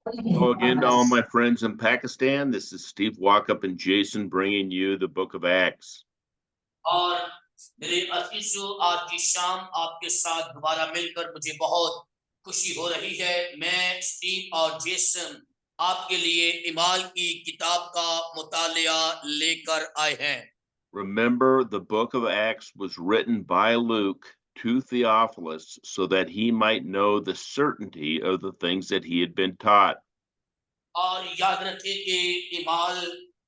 Hello again to all my friends in Pakistan. This is Steve Walkup and Jason bringing you the book of Acts. और मेरे अजीजों, आज की शाम आपके साथ दोबारा मिलकर मुझे बहुत खुशी हो रही है। मैं स्टीव और जेसन आपके लिए इमाल की किताब का मुतालिया लेकर आए हैं। Remember, the book of Acts was written by Luke to Theophilus so that he might know the certainty of the things that he had been taught. और याद रखें कि इमाल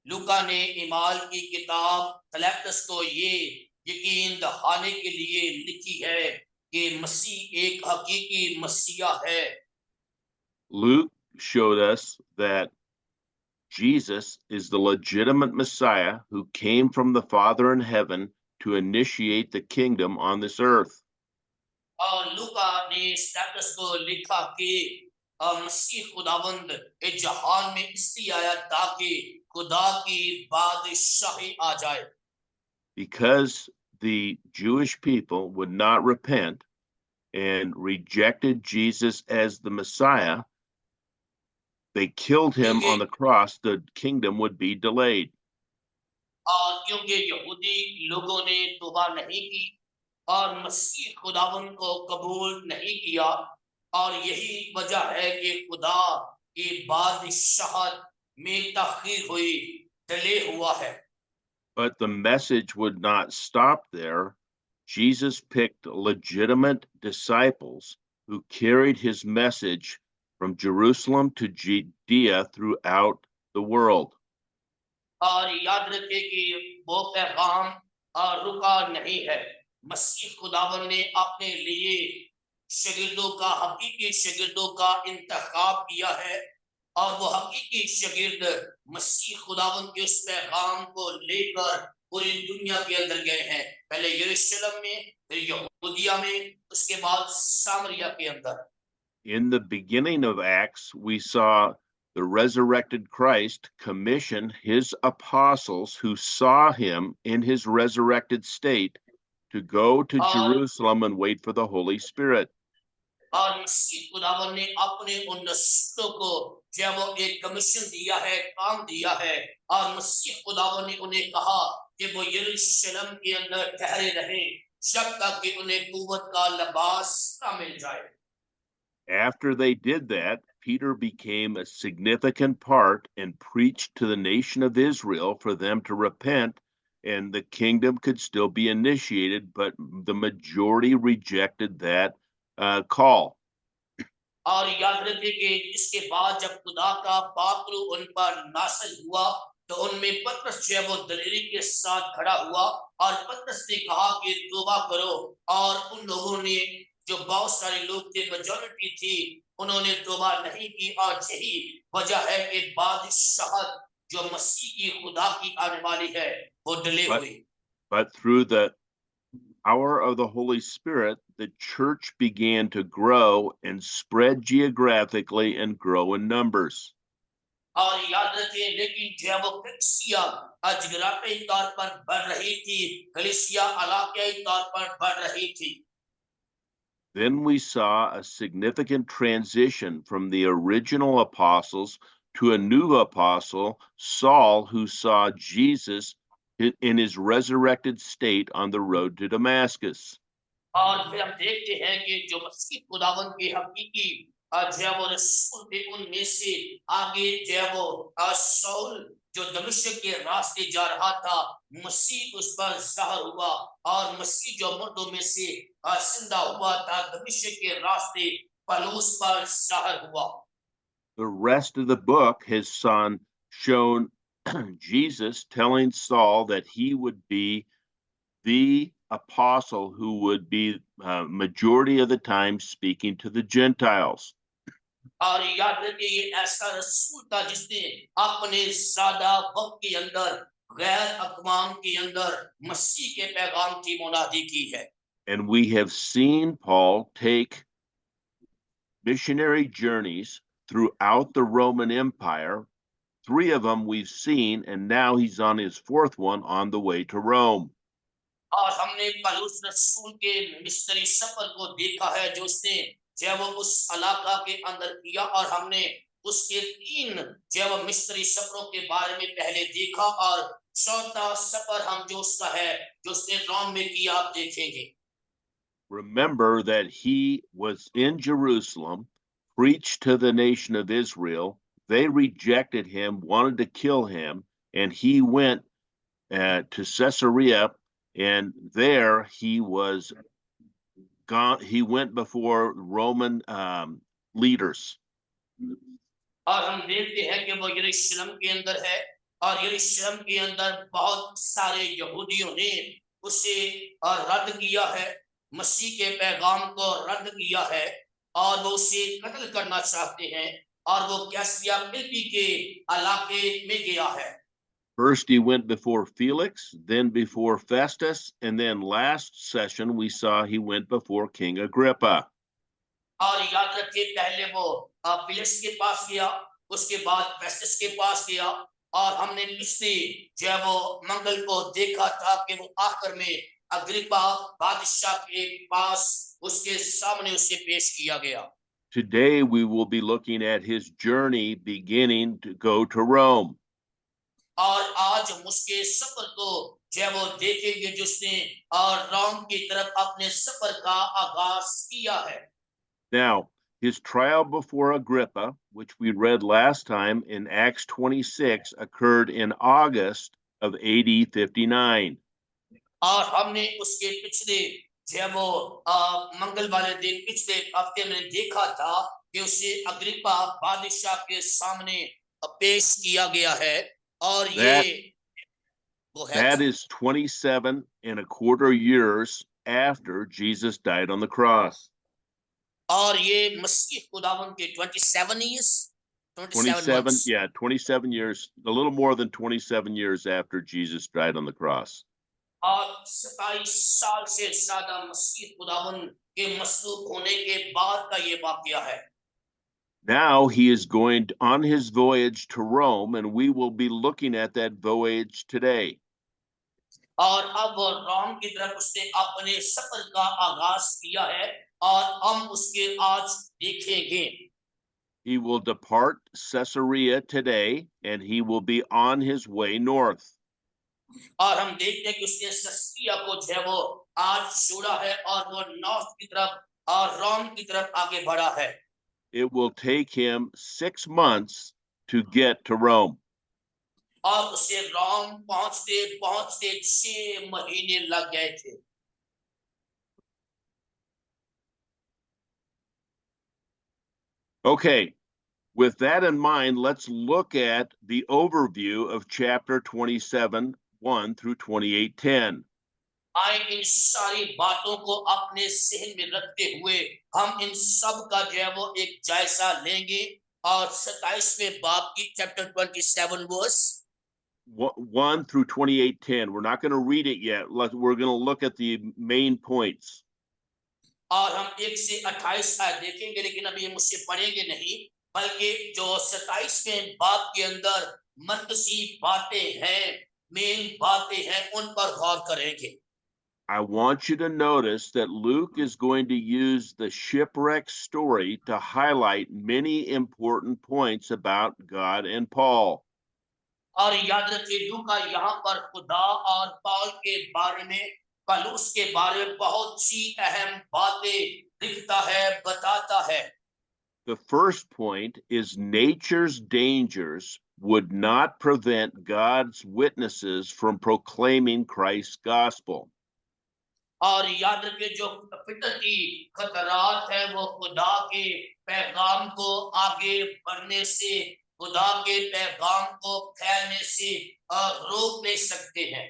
लूका ने इमाल की किताब थलैपस को ये यकीन दहाने के लिए लिखी है कि मसीह एक हकीकी मसीहा है। Luke showed us that Jesus is the legitimate Messiah who came from the Father in heaven to initiate the kingdom on this earth. और लूका ने स्टेटस को लिखा कि मसीह खुदावंद इस जहान में इसलिए आया ताकि खुदा की बादशाही आ जाए। Because the Jewish people would not repent and rejected Jesus as the Messiah, they killed him क्योंकि on the cross, the kingdom would be delayed. क्योंकि यहूदी लोगों ने तौबा नहीं की और मसीह खुदावंद को कबूल नहीं किया, और यही वजह है कि खुदा की बादशाहत में तखीर हुई, डिले हुआ है। But the message would not stop there. Jesus picked legitimate disciples who carried his message from Jerusalem to Judea throughout the world. और याद रखें कि वो पैगाम रुका नहीं है। मसीह खुदावन ने अपने लिए शागिर्दों का हकीकी शागिर्दों का इंतखाब किया है, और वो हकीकी शागिर्द मसीह खुदावन के उस पैगाम को लेकर पूरी दुनिया के अंदर गए हैं। पहले यरूशलेम में, फिर यहूदिया में, उसके बाद सामरिया के अंदर। In the beginning of Acts, we saw the resurrected Christ commission his apostles who saw him in his resurrected state to go to और Jerusalem and wait for the Holy Spirit. और मसीह खुदावन ने अपने उन रसूलों को जब वो एक कमीशन दिया है, काम दिया है, और मसीह खुदावन ने उन्हें कहा कि वो यरूशलेम के अंदर ठहरे रहे जब तक कि उन्हें कुव्वत का लिबास न मिल जाए। After they did that, Peter became a significant part and preached to the nation of Israel for them to repent, and the kingdom could still be initiated, but the majority rejected that call. और याद रखें कि इसके बाद जब खुदा का पाकरू उन पर नासिल हुआ, तो उनमें पतरस जो है वो दलेरी के साथ खड़ा हुआ, और पतरस ने कहा कि तौबा करो। और उन लोगों ने, जो बहुत सारे लोग थे, मेजॉरिटी थी, उन्होंने तौबा नहीं की, और यही वजह है कि बादशाहत जो मसीह की खुदा की आने वाली है वो डिले But, हुई। but through the power of the Holy Spirit, the church began to grow and spread geographically and grow in numbers. और याद रखें, लेकिन जो है वो कलीसिया जगराफी तौर पर बढ़ रही थी, कलीसिया इलाकाई तौर पर बढ़ रही थी। Then we saw a significant transition from the original apostles to a new apostle, Saul, who saw Jesus in his resurrected state on the road to Damascus. और फिर हम देखते हैं कि जो मसीह खुदावन के हकीकी जो है वो रसूल थे, उनमें से आगे जो है वो शाऊल जो दमिश्क के रास्ते जा रहा था, मसीह उस पर ज़ाहिर हुआ, और मसीह जो मुर्दों में से जिंदा हुआ था दमिश्क के रास्ते पलूस पर ज़ाहिर हुआ। The rest of the book has shown Jesus telling Saul that he would be the apostle who would be majority of the time speaking to the Gentiles. और याद रखिए, ये ऐसा रसूल था जिसने अपने सादा वक्त के अंदर गैर अकवाम के अंदर मसीह के पैगाम की मुनादी की है। And we have seen Paul take missionary journeys throughout the Roman Empire. 3 of them we've seen, and now he's on his 4th one on the way to Rome. और हमने पौलुस रसूल के मिशनरी सफर को देखा है, जो उसने जो वो उस इलाका के अंदर किया, और हमने उसके 3 जो वो मिस्री सफरों के बारे में पहले देखा, और चौथा सफर हम जो उसका है, जो उसने रोम में किया, आप देखेंगे। Remember that he was in Jerusalem, preached to the nation of Israel. They rejected him, wanted to kill him, and he went to Caesarea, and there he was gone. He went before Roman leaders. और हम देखते हैं कि वो यरूशलेम के अंदर है, और यरूशलेम के अंदर बहुत सारे यहूदियों ने उसे रद्द किया है, मसीह के पैगाम को रद्द किया है, और वो उसे कत्ल करना चाहते हैं, और वो कैसरिया फिलिप्पी के इलाके में गया है। First, he went before Felix, then before Festus, and then last session we saw he went before King Agrippa. और याद रखिए, पहले वो फिलिक्स के पास गया, उसके बाद फेस्टस के पास गया, और हमने पिछले जो है वो मंगल को देखा था कि वो आखिर में अग्रिप्पा बादशाह के पास उसके सामने उसे पेश किया गया। Today we will be looking at his journey beginning to go to Rome. और आज हम उसके सफर को जो है वो देखेंगे, जिसने और रोम की तरफ अपने सफर का आगाज किया है। Now, his trial before Agrippa, which we read last time in Acts 26, occurred in August of AD 59. और हमने उसके पिछले जो है वो मंगल वाले दिन पिछले हफ्ते में देखा था कि उसे अग्रिप्पा बादशाह के सामने पेश किया गया है, और ये That, वो है that is 27 and a quarter years after Jesus died on the cross. और ये मसीह खुदावन के 27 years 27 27, months, yeah, 27 years, a little more than 27 years after Jesus died on the cross. और 27 साल से ज्यादा मसीह खुदावन के मसलूब होने के बाद का ये वाकया है। Now he is going on his voyage to Rome, and we will be looking at that voyage today. और अब रोम की तरफ उसने अपने सफर का आगाज किया है, और हम उसके आज देखेंगे। He will depart Caesarea today, and he will be on his way north. और हम देखते हैं कि उसने सस्तिया को जो है वो आज छोड़ा है, और वो नॉर्थ की तरफ और रोम की तरफ आगे बढ़ा है। It will take him 6 months to get to Rome. और उसे रोम पहुंचते पहुंचते 6 महीने लग गए थे। Okay, with that in mind, let's look at the overview of chapter 27, 1 through 28:10. आए इन सारी बातों को अपने जहन में रखते हुए हम इन सब का जो है वो एक जायजा लेंगे, और 27वें बाब की chapter 27 verse 1 through 28:10. We're not going to read it yet. We're going to look at the main points. और हम 1 से 28 आयत देखेंगे, लेकिन अभी हम उससे पढ़ेंगे नहीं, बल्कि जो 27वें बाब के अंदर मरकजी बातें हैं, मेन बातें हैं, उन पर गौर करेंगे। I want you to notice that Luke is going to use the shipwreck story to highlight many important points about God and Paul. और याद रखिए, लूका यहाँ पर खुदा और पौल के बारे में, पौलुस के बारे में बहुत सी अहम बातें लिखता है, बताता है। The first point is nature's dangers would not prevent God's witnesses from proclaiming Christ's gospel. और याद रखिए, जो फितरती खतरात है वो खुदा के पैगाम को आगे बढ़ने से, खुदा के पैगाम को फैलने से रोक नहीं सकते हैं।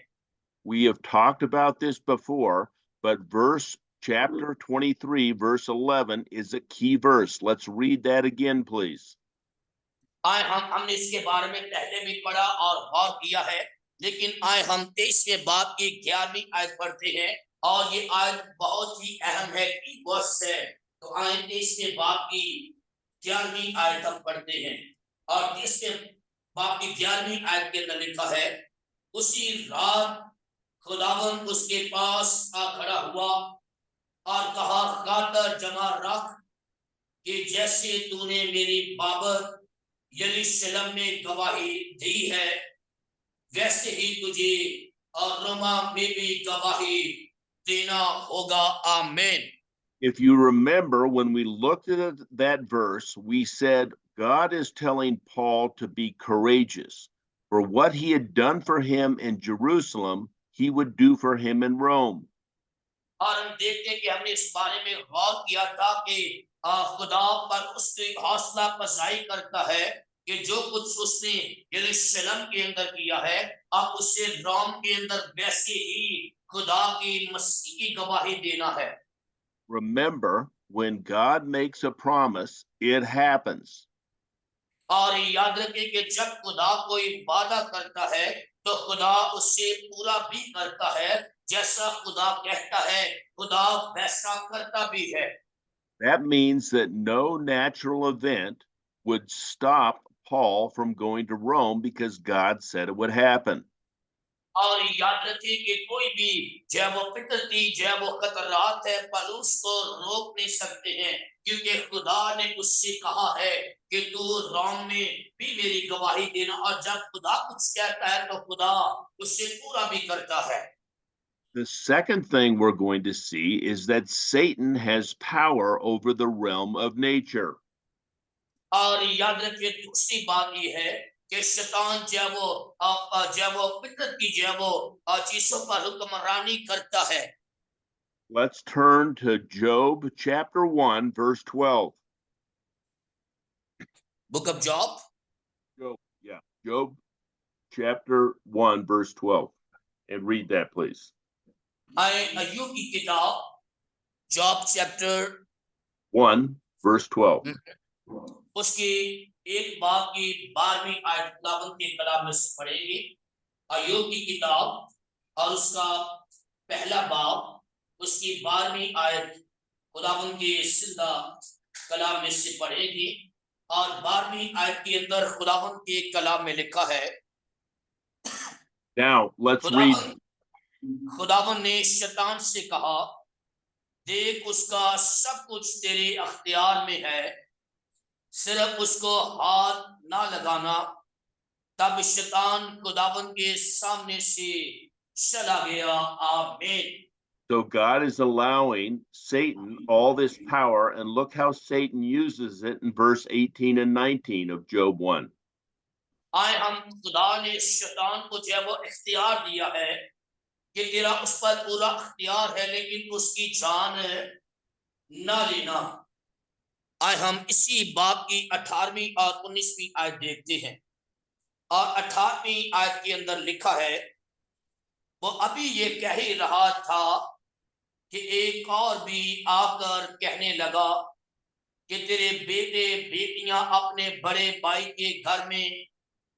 We have talked about this before, but chapter 23, verse 11 is a key verse. Let's read that again, please. आए हमने इसके बारे में पहले भी पढ़ा और गौर किया है, लेकिन आए हम 23वें बाब की 11वीं आयत पढ़ते हैं, और ये आयत बहुत ही अहम है, की वर्स है। तो आए 23वें बाब की 11वीं आयत हम पढ़ते हैं, और 23वें बाब की 11वीं आयत के अंदर लिखा है, उसी रात खुदावन उसके पास आ खड़ा हुआ और कहा, खातर जमा रख कि जैसे तूने मेरी बाबत यरूशलेम में गवाही दी है, वैसे ही तुझे और रोमा में भी गवाही देना होगा। आमीन। If you remember, when we looked at that verse, we said God is telling Paul to be courageous. For what he had done for him in Jerusalem, he would do for him in Rome. और हम देखते हैं कि हमने इस बारे में गौर किया था कि खुदा पर उसकी हौसला अफजाई करता है कि जो कुछ उसने यरूशलेम के अंदर किया है, अब उसे रोम के अंदर वैसे ही खुदा की मसीह की गवाही देना है। Remember, when God makes a promise, it happens. और याद रखें कि जब खुदा कोई वादा करता है तो खुदा उससे पूरा भी करता है। जैसा खुदा कहता है खुदा वैसा करता भी है। That means that no natural event would stop Paul from going to Rome because God said it would happen. और याद रखें कि कोई भी चाहे वो फितरती चाहे वो खतरात है पर उसको रोक नहीं सकते हैं, क्योंकि खुदा ने उससे कहा है कि तू रोम में भी मेरी गवाही देना। और जब खुदा कुछ कहता है तो खुदा उससे पूरा भी करता है। The second thing we're going to see is that Satan has power over the realm of nature. और याद रखिए दूसरी बात ये है कि शैतान जब वो फितरत की जब वो चीजों पर हुक्मरानी करता है। Let's turn to Job chapter 1, verse 12. Book of job Job chapter 1, verse 12. And read that, please. अय्यूब की किताब जॉब चैप्टर 1, verse 12. उसकी एक बाब की 12वीं आयत खुदावंद के कलाम में से पढ़ेंगे। अय्यूब की किताब और उसका पहला बाब उसकी 12वीं आयत खुदावंद के जिंदा कलाम में से पढ़ेगी। और 12वीं आयत के अंदर खुदावंद के कलाम में लिखा है। Now, let's read. खुदावंद ने शैतान से कहा, देख उसका सब कुछ तेरे अख्तियार में है, सिर्फ उसको हाथ ना लगाना। तब शैतान खुदावंद के सामने से चला गया। आमीन। So God is allowing Satan all this power, and look how Satan uses it in verse 18 and 19 of Job 1. आए हम खुदा ने शैतान को जो वो इख्तियार दिया है कि तेरा उस पर पूरा इख्तियार है, लेकिन उसकी जान ना लेना। आए हम इसी बाब की 18वीं और 19वीं आयत देखते हैं। और 18वीं आयत के अंदर लिखा है, वो अभी ये कह ही रहा था कि एक और भी आकर कहने लगा कि तेरे बेटे बेटियां अपने बड़े भाई के घर में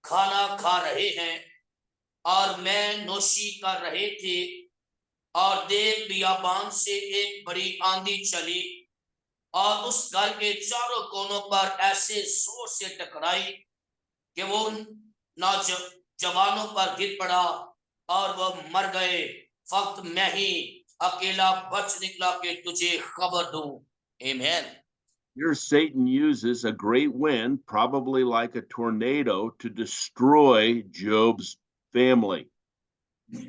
खाना खा रहे हैं और मैं नोशी कर रहे थे, और देख बियाबान से एक बड़ी आंधी चली और उस घर के चारों कोनों पर ऐसे जोर से टकराई कि वो जवानों पर गिर पड़ा और वह मर गए। फक्त मैं ही अकेला बच निकला कि तुझे खबर दूं। आमीन। Here, Satan uses a great wind, probably like a tornado, to destroy Job's family.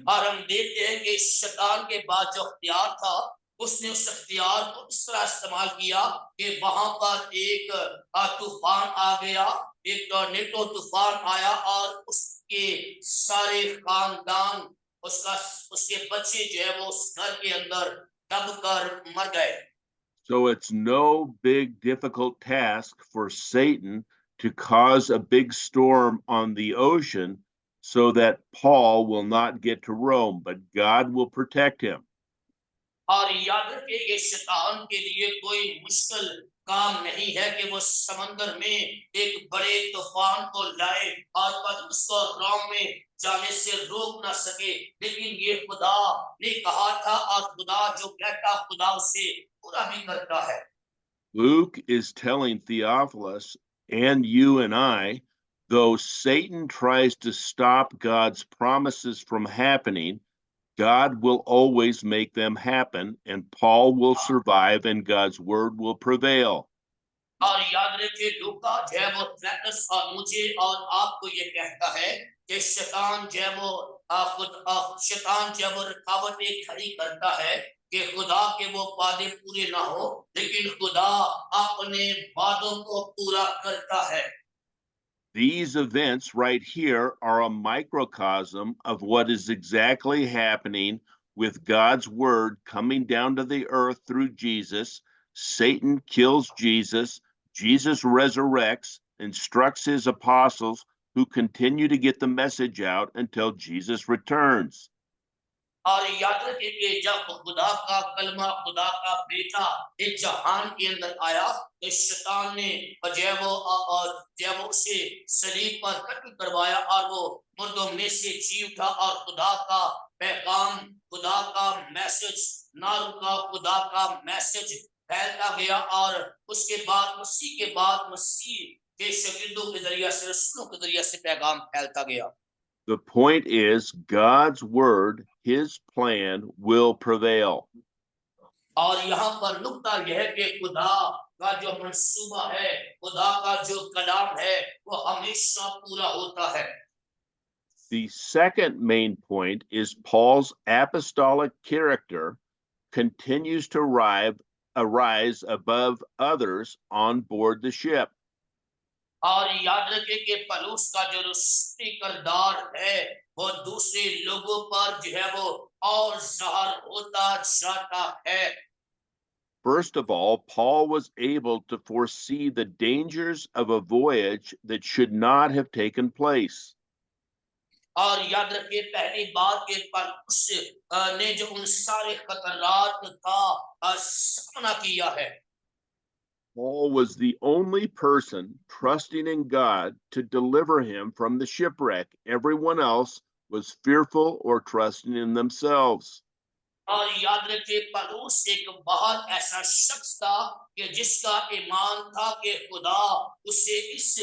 और हम देखते हैं कि शैतान के बाद जो अख्तियार था, उसने उस अख्तियार को इस तरह इस्तेमाल किया कि वहां पर एक तूफान आ गया, एक टॉर्नेडो तूफान आया और उसके सारे खानदान उसके बच्चे जो है वो उस घर के अंदर दब कर मर गए। So it's no big, difficult task for Satan to cause a big storm on the ocean so that Paul will not get to Rome, but God will protect him. और याद रखिए ये शैतान के लिए कोई मुश्किल काम नहीं है कि वो समंदर में एक बड़े तूफान को लाए और पतरस को रोम में जाने से रोक ना सके। लेकिन ये खुदा ने कहा था और खुदा जो कहता खुदा उसे पूरा भी करता है। Luke is telling Theophilus and you and I, though Satan tries to stop God's promises from happening, God will always make them happen, and Paul will survive, and God's word will prevail. और याद रखिए लूका जो है वो तीतुस और मुझे और आपको ये कहता है कि शैतान जो है वो शैतान जो है वो रुकावटें खड़ी करता है कि खुदा के वो वादे पूरे ना हो, लेकिन खुदा अपने वादों को पूरा करता है। These events right here are a microcosm of what is exactly happening with God's word coming down to the earth through Jesus. Satan kills Jesus. Jesus resurrects, instructs his apostles who continue to get the message out until Jesus returns. और याद रखिए कि जब खुदा का कलमा खुदा का बेटा इस जहान के अंदर आया तो शैतान ने जब वो उसे सलीब पर कत्ल करवाया और वो मुर्दों में से जी उठा और खुदा का पैगाम खुदा का मैसेज ना रुका, खुदा का मैसेज फैलता गया और उसके बाद मसीह के शकीदों के जरिए से रसूलों के जरिए से पैगाम फैलता गया। The point is, God's word, his plan, will prevail. और यहाँ पर नुक्ता यह है कि खुदा का जो मंसूबा है, खुदा का जो कलाम है, वो हमेशा पूरा होता है। The second main point is Paul's apostolic character continues to arise above others on board the ship. और याद रखें कि पौलुस का जो रसूली किरदार है, वो दूसरे लोगों पर जो है वो और ज़ाहिर होता जाता है। First of all, Paul was able to foresee the dangers of a voyage that should not have taken place. और याद रखिए पहली बात कि पौलुस ने जो उन सारे खतरात का सामना किया है। Paul was the only person trusting in God to deliver him from the shipwreck. Everyone else was fearful or trusting in themselves. और याद रखिए पौलुस एक बहुत ऐसा शख्स था कि जिसका ईमान था कि खुदा उसे इस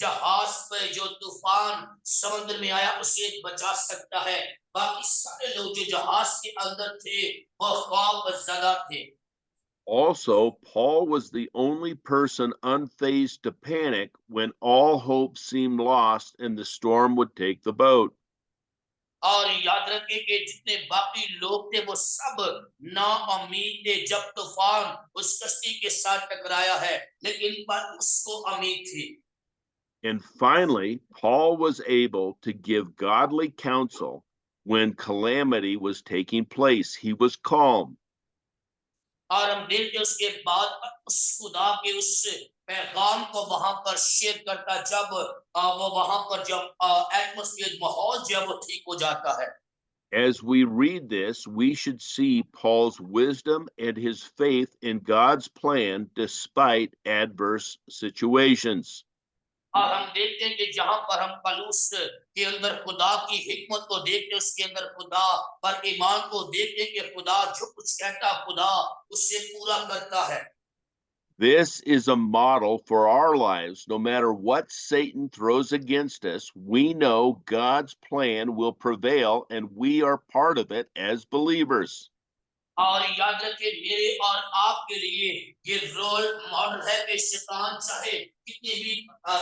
जहाज पे जो तूफान समुद्र में आया उसे बचा सकता है। बाकी सारे लोग जो जहाज के अंदर थे वो खौफजदा थे। Also, Paul was the only person unfazed to panic when all hope seemed lost and the storm would take the boat. और याद रखें कि जितने बाकी लोग थे वो सब ना उम्मीद थे जब तूफान उस कश्ती के साथ टकराया है, लेकिन पर उसको उम्मीद थी। And finally, Paul was able to give godly counsel when calamity was taking place. He was calm. और हम देखते उसके बाद उस खुदा के उस पैगाम को वहां पर शेयर करता जब वो वहां पर जब एटमॉस्फेयर माहौल जो है वो ठीक हो जाता है। As we read this, we should see Paul's wisdom and his faith in God's plan despite adverse situations. और हम देखते हैं कि जहां पर हम पलूस के अंदर खुदा की हिकमत को देखते उसके अंदर खुदा पर ईमान को देखते कि खुदा जो कुछ कहता खुदा उससे पूरा करता है। This is a model for our lives. No matter what Satan throws against us, we know God's plan will prevail and we are part of it as believers. और याद रखिए मेरे और आपके लिए ये रोल मॉडल है कि शैतान चाहे कितनी भी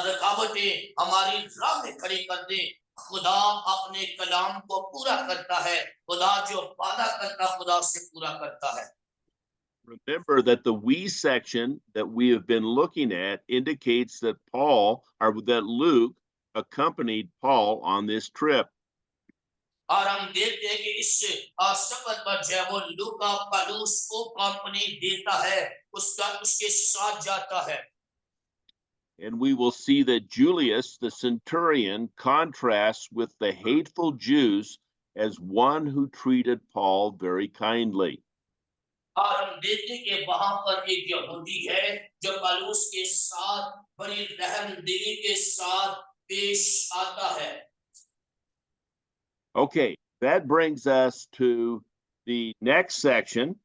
रुकावटें हमारी राह में खड़ी कर दे, खुदा अपने कलाम को पूरा करता है। खुदा जो वादा करता खुदा उसे पूरा करता है। Remember that the we section that we have been looking at indicates that Paul or that Luke accompanied Paul on this trip. और हम देखते हैं कि इस सफर पर जो है वो लूका पौलुस को कंपनी देता है, उसका उसके साथ जाता है। And we will see that Julius, the centurion, contrasts with the hateful Jews as one who treated Paul very kindly. और हम देखते हैं कि वहां पर एक यहूदी है जो पौलुस के साथ बड़ी रहमदिली के साथ पेश आता है। Okay, that brings us to the next section.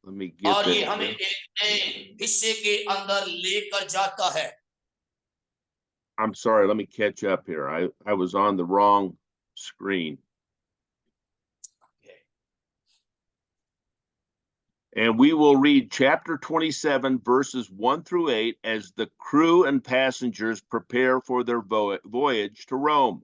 Let me get और ये that. हमें एक नए हिस्से के अंदर लेकर जाता है। I'm sorry, let me catch up here. I was on the wrong screen. And we will read chapter 27, verses 1 through 8, as the crew and passengers prepare for their voyage to Rome.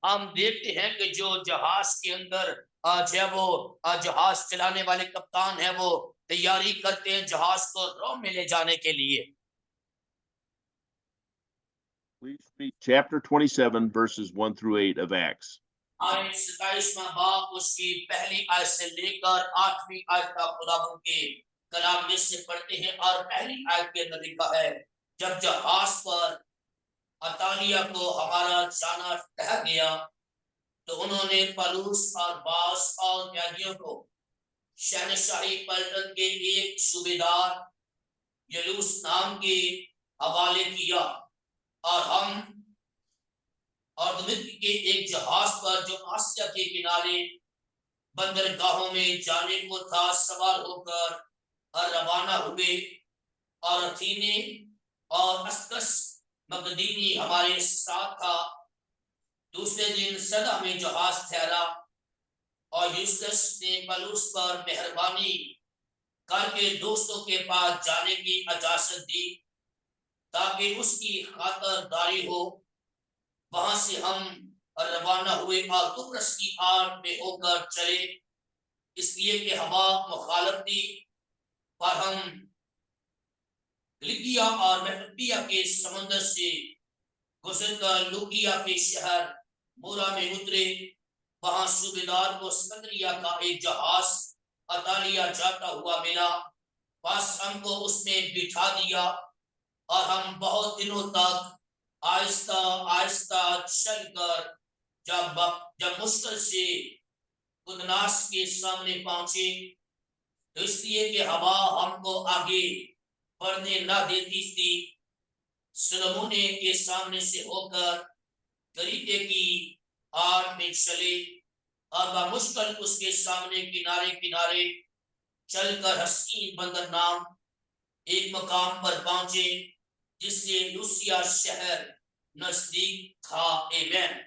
हम देखते हैं कि जो जहाज के अंदर जो है वो जहाज चलाने वाले कप्तान है वो तैयारी करते हैं जहाज को रोम में ले जाने के लिए। Please read chapter 27, verses 1 through 8 of Acts. आयत 27वां बाब उसकी पहली आयत से लेकर 8वीं आयत तक खुदावंद के कलाम में से पढ़ते हैं। और पहली आयत के अंदर लिखा है, जब जहाज पर अतालिया को हमारा जाना ठहर गया तो उन्होंने पलूस और बास और कैदियों को शहनशाही पलटन के एक सूबेदार यूलियुस नाम के हवाले किया और हम और दमिश्क के एक जहाज पर जो आसिया के किनारे बंदरगाहों में जाने को था सवार होकर रवाना हुए। और अथीने और अस्कस मकदीनी हमारे साथ था। दूसरे दिन सदा में जहाज ठहरा और यूस्तस ने पलूस पर मेहरबानी करके दोस्तों के पास जाने की इजाजत दी ताकि उसकी खातरदारी हो। वहां से हम रवाना हुए और कुप्रोस की आड़ में होकर चले, इसलिए कि हवा मुखालफ थी। पर हम लिबिया और मेसिडोनिया के समुद्र से गुजरकर लुकिया के शहर मूरा में उतरे। वहां सूबेदार को सिकंदरिया का एक जहाज अतालिया जाता हुआ मिला। बस हमको उसमें बिठा दिया और हम बहुत दिनों तक आहिस्ता आहिस्ता चलकर जब मुश्किल से उदनास के सामने पहुंचे, तो इसलिए कि हवा हमको आगे बढ़ने न देती थी, सुलमुने के सामने से होकर करीते की आड़ में चले और बामुश्किल उसके सामने किनारे किनारे चलकर हसीन बंदर नाम एक मकाम पर पहुंचे जिससे लूसिया शहर नजदीक था। आमेन।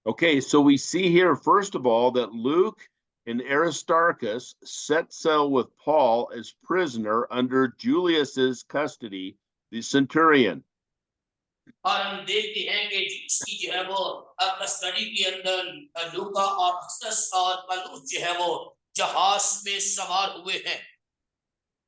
Okay, so we see here, first of all, that Luke and Aristarchus set sail with Paul as prisoner under Julius's custody, the centurion. और हम देखते हैं कि जिसकी जो है वो कस्टडी के अंदर लूका और अक्सस और पलूस जो है वो जहाज में सवार हुए हैं।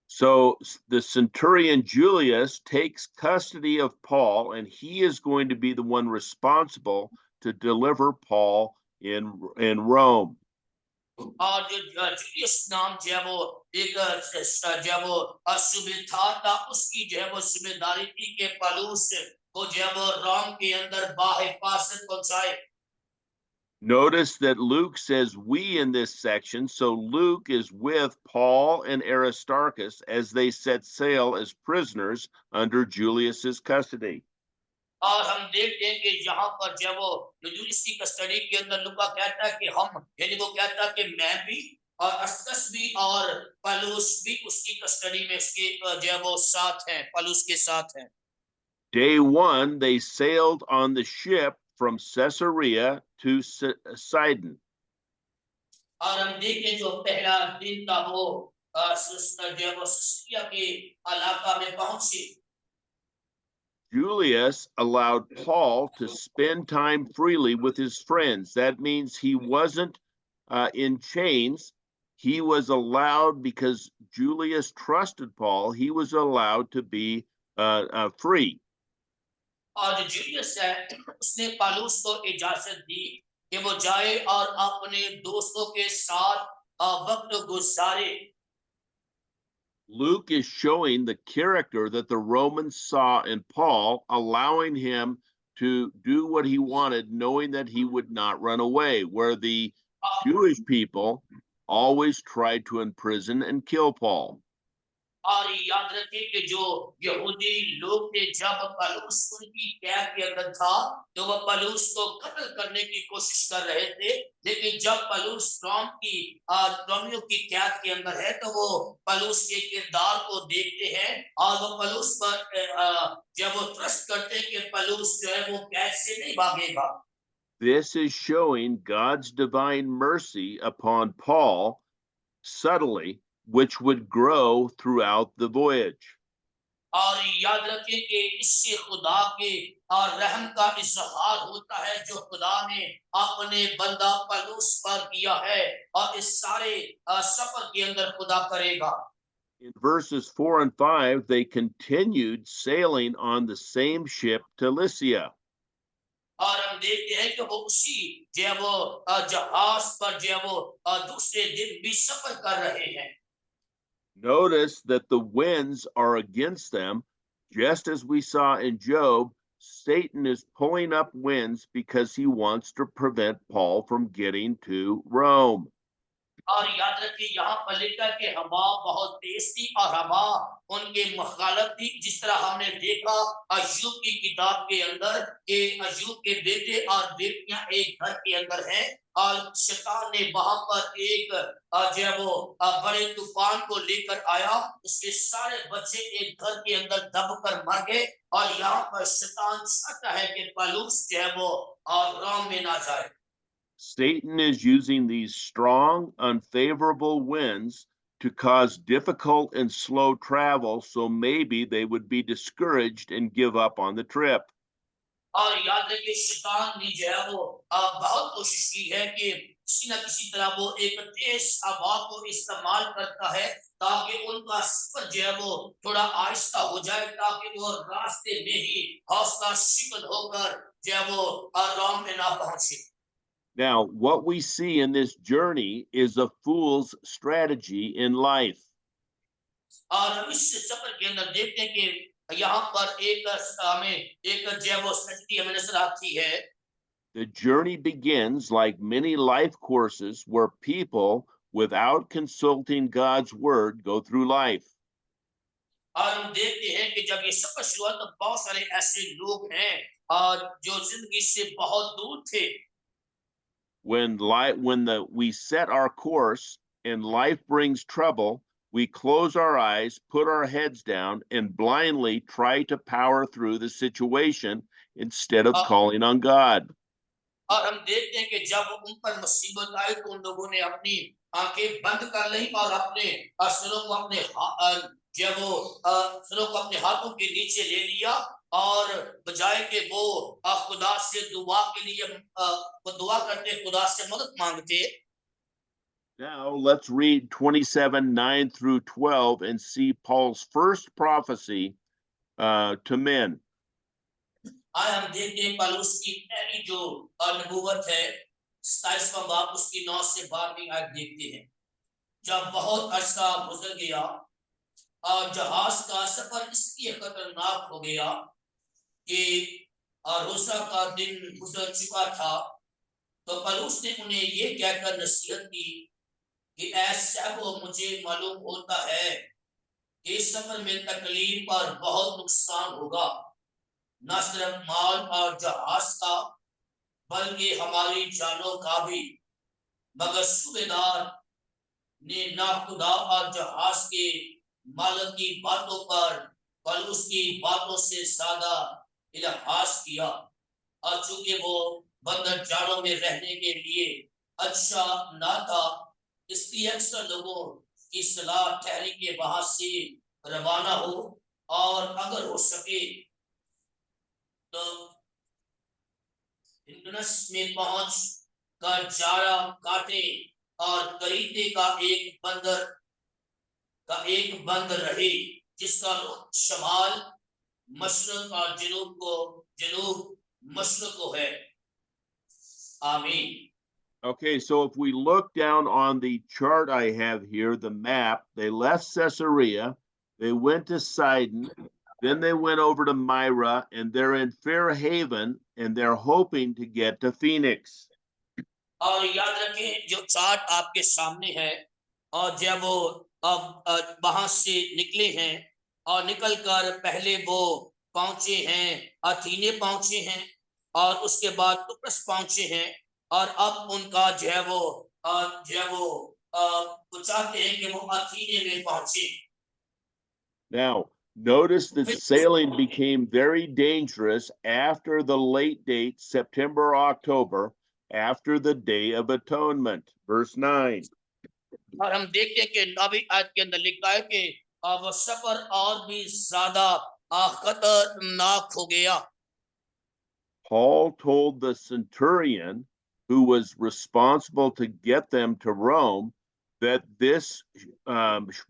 So the centurion Julius takes custody of Paul, and he is going to be the one responsible to deliver Paul in Rome. और जो जूलियस नाम जो है वो एक जो है वो सूबेदार था, उसकी जो है वो जिम्मेदारी थी कि पलूस को जो है वो रोम के अंदर बाहिफाजत पहुंचाए। Notice that Luke says we in this section, so Luke is with Paul and Aristarchus as they set sail as prisoners under Julius's custody. और हम देखते हैं कि यहाँ पर जो वो यूलियुस की कस्टडी के अंदर लूका कहता है कि हम, यानी वो कहता है कि मैं भी और अस्कस भी और पलूस भी उसकी कस्टडी में उसके जो है वो साथ हैं, पलूस के साथ हैं। Day one, they sailed on the ship from Caesarea to Sidon. और हम देखें जो पहला दिन था वो जो है वो सिसिलिया के इलाका में पहुंचे। Julius allowed Paul to spend time freely with his friends. That means he wasn't in chains. He was allowed, because Julius trusted Paul, he was allowed to be free. और जो जूलियस है उसने पौलुस को इजाजत दी कि वो जाए और अपने दोस्तों के साथ वक्त गुजारे। Luke is showing the character that the Romans saw in Paul, allowing him to do what he wanted, knowing that he would not run away, where the Jewish people always tried to imprison and kill Paul. और याद रखें कि जो यहूदी लोग थे, जब पौलुस उनकी कैद के अंदर था तो वह पौलुस को कत्ल करने की कोशिश कर रहे थे। लेकिन जब पौलुस रोमियों की कैद के अंदर है तो वो पौलुस के किरदार को देखते हैं और वो पौलुस पर जब वो ट्रस्ट करते हैं कि पौलुस जो है वो कैद से नहीं भागेगा। This is showing God's divine mercy upon Paul subtly, which would grow throughout the voyage. और याद रखें कि इससे खुदा के और रहम का इजहार होता है जो खुदा ने अपने बंदा पलूस पर किया है और इस सारे सफर के अंदर खुदा करेगा। In verses 4 and 5, they continued sailing on the same ship to Lycia. और हम देखते हैं कि वो उसी जो है वो जहाज पर जो है वो दूसरे दिन भी सफर कर रहे हैं। Notice that the winds are against them, just as we saw in Job. Satan is pulling up winds because he wants to prevent Paul from getting to Rome. और याद रखिए यहाँ पर लिखा कि हवा बहुत तेज थी और हवा उनके मुखालफ थी, जिस तरह हमने देखा अय्यूब की किताब के अंदर कि अय्यूब के बेटे और बेटियां एक घर के अंदर हैं और शैतान ने वहां पर एक जो है वो बड़े तूफान को लेकर आया, उसके सारे बच्चे एक घर के अंदर दबकर मर गए और यहाँ पर शैतान चाहता है कि पलूस जो है वो रोम में ना जाए। Satan is using these strong, unfavorable winds to cause difficult and slow travel, so maybe they would be discouraged and give up on the trip. और याद रखिए शैतान ने जो है वो बहुत कोशिश की है कि किसी न किसी तरह वो एक तेज हवा को इस्तेमाल करता है ताकि उनका सफर जो है वो थोड़ा आहिस्ता हो जाए, ताकि वो रास्ते में ही हौसला शिकन होकर जो है वो रोम में ना पहुंचे। Now, what we see in this journey is a fool's strategy in life. और हम इस सफर के अंदर देखते हैं कि यहाँ पर एक हमें एक जो है वो स्थिति हमें नजर आती है। The journey begins like many life courses where people, without consulting God's word, go through life. और हम देखते हैं कि जब ये सफर शुरू हुआ तो बहुत सारे ऐसे लोग हैं और जो जिंदगी से बहुत दूर थे। When we set our course and life brings trouble, we close our eyes, put our heads down, and blindly try to power through the situation instead of और calling on God. हम देखते हैं कि जब उन पर मुसीबत आई तो उन लोगों ने अपनी आंखें बंद कर ली और अपने सिरों को अपने जब वो सिरों को अपने हाथों के नीचे ले लिया और बजाय के वो खुदा से दुआ के लिए वो दुआ करते, खुदा से मदद मांगते। Now let's read 27 9 through 12 and see Paul's first prophecy to men. आज हम देखते हैं पौलुस की पहली जो नबूवत है, 27वां बाब उसकी 9 से 12वीं आयत देखते हैं। जब बहुत अरसा गुजर गया और जहाज का सफर इसलिए खतरनाक हो गया कि रोसा का दिन गुजर चुका था, तो पौलुस ने उन्हें ये कहकर नसीहत की कि ऐसा वो मुझे मालूम होता है कि इस सफर में तकलीफ और बहुत नुकसान होगा, न सिर्फ माल और जहाज का बल्कि हमारी जानों का भी। मगर सूबेदार ने ना खुदा और जहाज के मालिक की बातों पर पौलुस की बातों से ज्यादा इल्हास किया और चूंकि वो बंदर जाड़ों में रहने के लिए अच्छा ना था, इसलिए अक्सर लोगों की सलाह ठहरी के वहां से रवाना हो और अगर हो सके तो इंडनस में पहुंच कर जाड़ा काटे और करीते का एक बंदर रहे जिसका शमाल मशरक और जनूब मशरक को है। आमीन। Okay, so if we look down on the chart I have here, the map, they left Caesarea, they went to Sidon, then they went over to Myra, and they're in Fair Haven, and they're hoping to get to Phoenix. और याद रखें जो chart आपके सामने है और जब वो वहां से निकले हैं और निकलकर पहले वो पहुंचे हैं अथीने पहुंचे हैं और उसके बाद कुप्रस पहुंचे हैं और अब उनका जो है वो चाहते हैं कि वो अथीने में पहुंचे। Now, notice that sailing became very dangerous after the late date, September, October, after the Day of Atonement. Verse 9. और हम देखते हैं कि 9वीं आयत के अंदर लिखा है कि वो सफर और भी ज्यादा खतरनाक हो गया। Paul told the centurion who was responsible to get them to Rome that this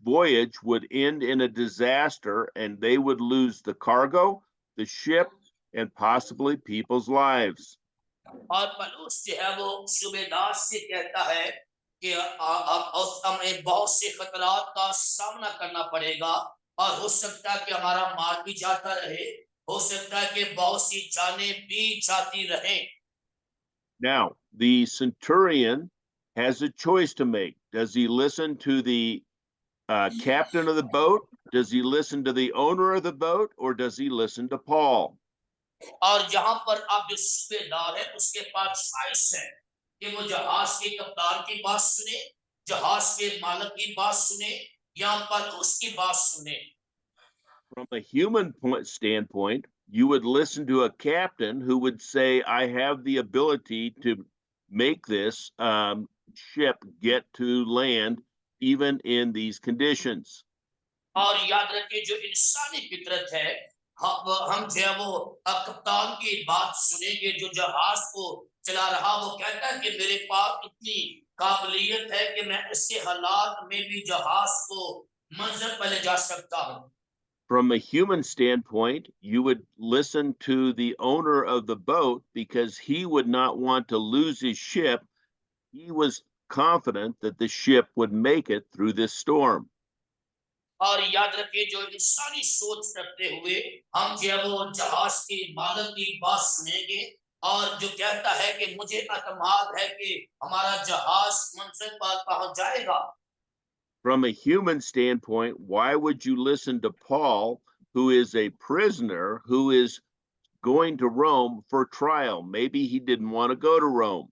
voyage would end in a disaster and they would lose the cargo, the ship, and possibly people's lives. और पलूस जो है वो सूबेदार से कहता है कि हमें बहुत से खतरात का सामना करना पड़ेगा और हो सकता है कि हमारा माल भी जाता रहे, हो सकता है कि बहुत सी जानें भी जाती रहें। Now, the centurion has a choice to make. Does he listen to the captain of the boat? Does he listen to the owner of the boat? Or does he listen to Paul? और यहाँ पर आप जो सूबेदार है उसके पास choice है कि वो जहाज के कप्तान की बात सुने, जहाज के मालक की बात सुने या पर उसकी बात सुने। From a human standpoint, you would listen to a captain who would say, I have the ability to make this ship get to land even in these conditions. और याद रखिए जो इंसानी फितरत है, हम जो है वो कप्तान की बात सुनेंगे जो जहाज को चला रहा, वो कहता है कि मेरे पास इतनी काबिलियत है कि मैं ऐसे हालात में भी जहाज को मंजिल पर ले जा सकता हूँ। From a human standpoint, you would listen to the owner of the boat because he would not want to lose his ship. He was confident that the ship would make it through this storm. और याद रखिए जो इंसानी सोच रखते हुए हम जो है वो जहाज के मालक की बात सुनेंगे और जो कहता है कि मुझे अतमाद है कि हमारा जहाज मंजिल पर पहुंच जाएगा। From a human standpoint, why would you listen to Paul, who is a prisoner who is going to Rome for trial? Maybe he didn't want to go to Rome.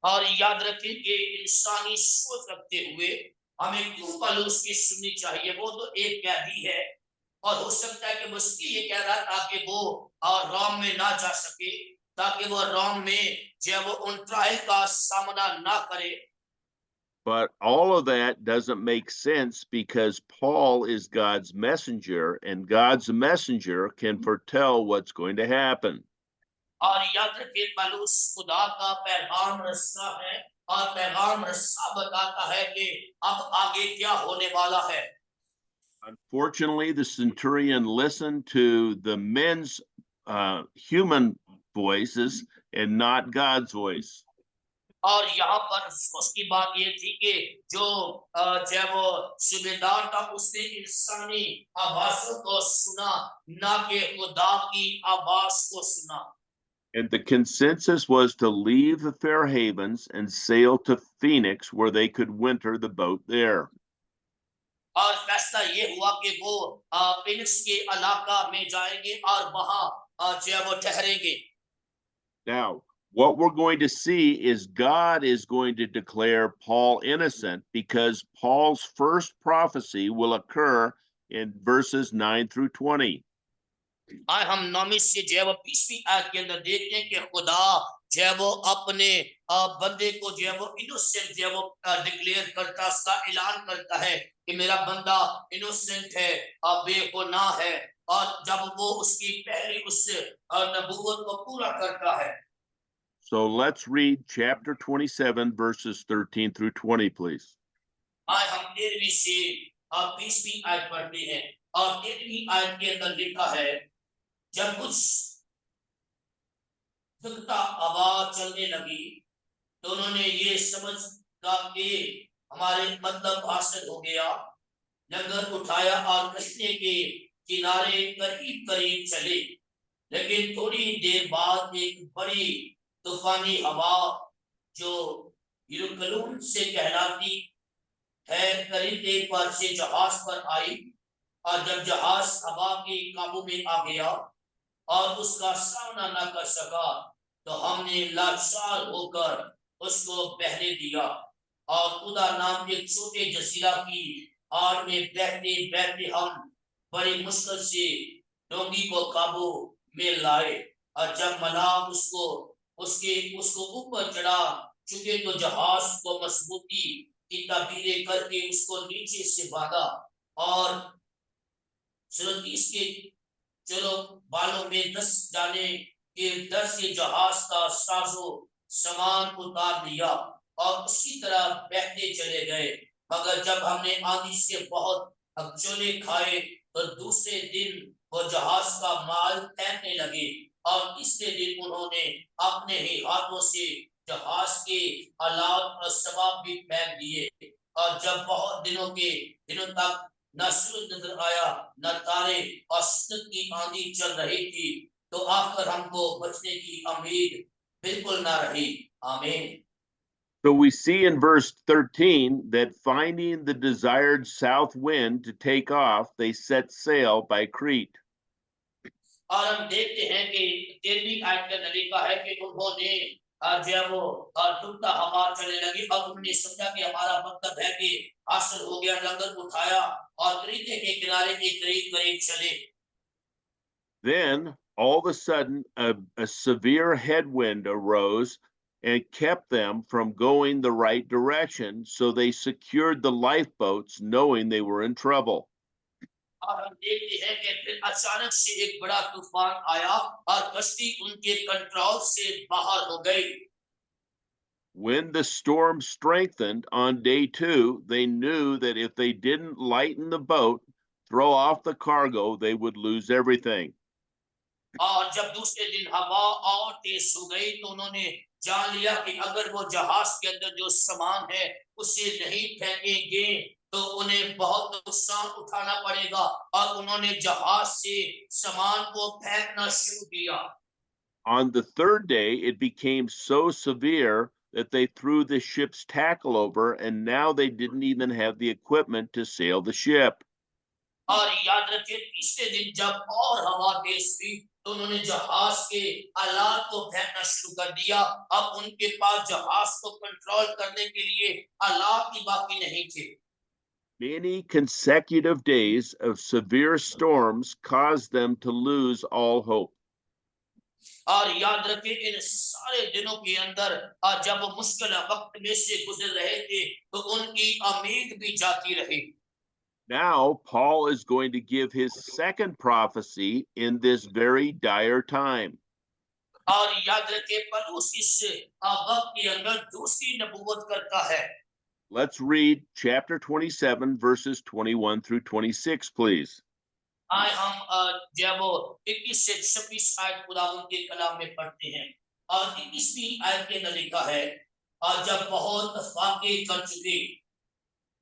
और याद रखें कि इंसानी सोच रखते हुए हमें क्यों पौलुस की सुननी चाहिए, वो तो एक कैदी है और हो सकता है कि मुझसे ये कह रहा था कि वो रोम में ना जा सके ताकि वो रोम में जो है वो उन ट्रायल का सामना ना करे। But all of that doesn't make sense because Paul is God's messenger, and God's messenger can foretell what's going to happen. और याद रखिए पौलुस खुदा का पैगाम रस्सा है और पैगाम रस्सा बताता है कि अब आगे क्या होने वाला है। Unfortunately, the centurion listened to the men's human voices and not God's voice. और यहाँ पर अफसोस की बात ये थी कि जो जब वो सूबेदार था उसने इंसानी आवाज़ों को सुना, ना कि खुदा की आवाज को सुना। And the consensus was to leave the Fair Havens and sail to Phoenix, where they could winter the boat there. और फैसला ये हुआ कि वो फिनिक्स के इलाका में जाएंगे और वहां जो है वो ठहरेंगे। Now, what we're going to see is God is going to declare Paul innocent because Paul's first prophecy will occur in verses 9 through 20. आज हम 9वीं से जो है वो 20वीं आयत के अंदर देखते हैं कि खुदा जो है वो अपने बंदे को जो है वो इनोसेंट जो है वो डिक्लेयर करता, उसका ऐलान करता है कि मेरा बंदा इनोसेंट है, बेगुनाह है। और जब वो उसकी पहली उस नबूवत को पूरा करता है। So let's read chapter 27, verses 13 through 20, please. आज हम 13वीं से 20वीं आयत पढ़ते हैं और 13वीं आयत के अंदर लिखा है, जब कुछ दुखता आवाज चलने लगी तो उन्होंने ये समझ का कि हमारे मतलब हासिल हो गया, लंगर उठाया और कश्ती के किनारे करीब करीब चले। लेकिन थोड़ी देर बाद एक बड़ी तूफानी हवा जो यूकलून से कहलाती है करीब एक बार से जहाज पर आई और जब जहाज हवा के काबू में आ गया और उसका सामना न कर सका तो हमने लाचार होकर उसको बहने दिया और खुदा नाम के छोटे जजीरा की आड़ में बहते बहते हम बड़ी मुश्किल से डोंगी को काबू में लाए। और जब मलाह उसको ऊपर चढ़ा चुके तो जहाज को मजबूती की तबीरें करके उसको नीचे से बांधा और सुरतीस के चलो बालों में 10 जाने के डर से जहाज का साजो सामान उतार लिया और उसी तरह बहते चले गए। मगर जब हमने आंधी से बहुत अगचोले खाए तो दूसरे दिन वो जहाज का माल तैरने लगे और तीसरे दिन उन्होंने अपने ही हाथों से जहाज के आलात और सबाब भी फेंक दिए। और जब बहुत दिनों तक न सूरज नजर आया न तारे और शिद्दत की आंधी चल रही थी तो आखिर हमको बचने की उम्मीद बिल्कुल ना रही। आमीन। So we see in verse 13 that finding the desired south wind to take off, they set sail by Crete. और हम देखते हैं कि 13वीं आयत का तरीका है कि उन्होंने जो है वो डूबता हवा चलने लगी और उन्होंने समझा कि हमारा मतलब है कि हासिल हो गया, लंगर उठाया और क्रीते के किनारे के करीब करीब चले। Then all of a sudden, a severe headwind arose and kept them from going the right direction. So they secured the lifeboats, knowing they were in trouble. और हम देखते हैं कि फिर अचानक से एक बड़ा तूफान आया और कश्ती उनके कंट्रोल से बाहर हो गई। When the storm strengthened on day 2, they knew that if they didn't lighten the boat, throw off the cargo, they would lose everything. और जब दूसरे दिन हवा और तेज हो गई तो उन्होंने जान लिया कि अगर वो जहाज के अंदर जो सामान है उसे नहीं फेंकेंगे तो उन्हें बहुत नुकसान उठाना पड़ेगा और उन्होंने जहाज से सामान को फेंकना शुरू किया। On the third day, it became so severe that they threw the ship's tackle over, and now they didn't even have the equipment to sail the ship. और याद रखिए तीसरे दिन जब और हवा तेज हुई तो उन्होंने जहाज के आलात को फेंकना शुरू कर दिया। अब उनके पास जहाज को कंट्रोल करने के लिए आलात ही बाकी नहीं थे। Many consecutive days of severe storms caused them to lose all hope. और याद रखिए इन सारे दिनों के अंदर जब वो मुश्किल वक्त में से गुजर रहे थे तो उनकी उम्मीद भी जाती रही। Now, Paul is going to give his second prophecy in this very dire time. और याद रखिए पौलुस इस वक्त के अंदर दूसरी नबूवत करता है। Let's read chapter 27, verses 21 through 26, please. आए हम जब वो 21 से 26 आयत खुदावंद के कलाम में पढ़ते हैं और 21वीं आयत के अंदर लिखा है और जब बहुत फाके कर चुके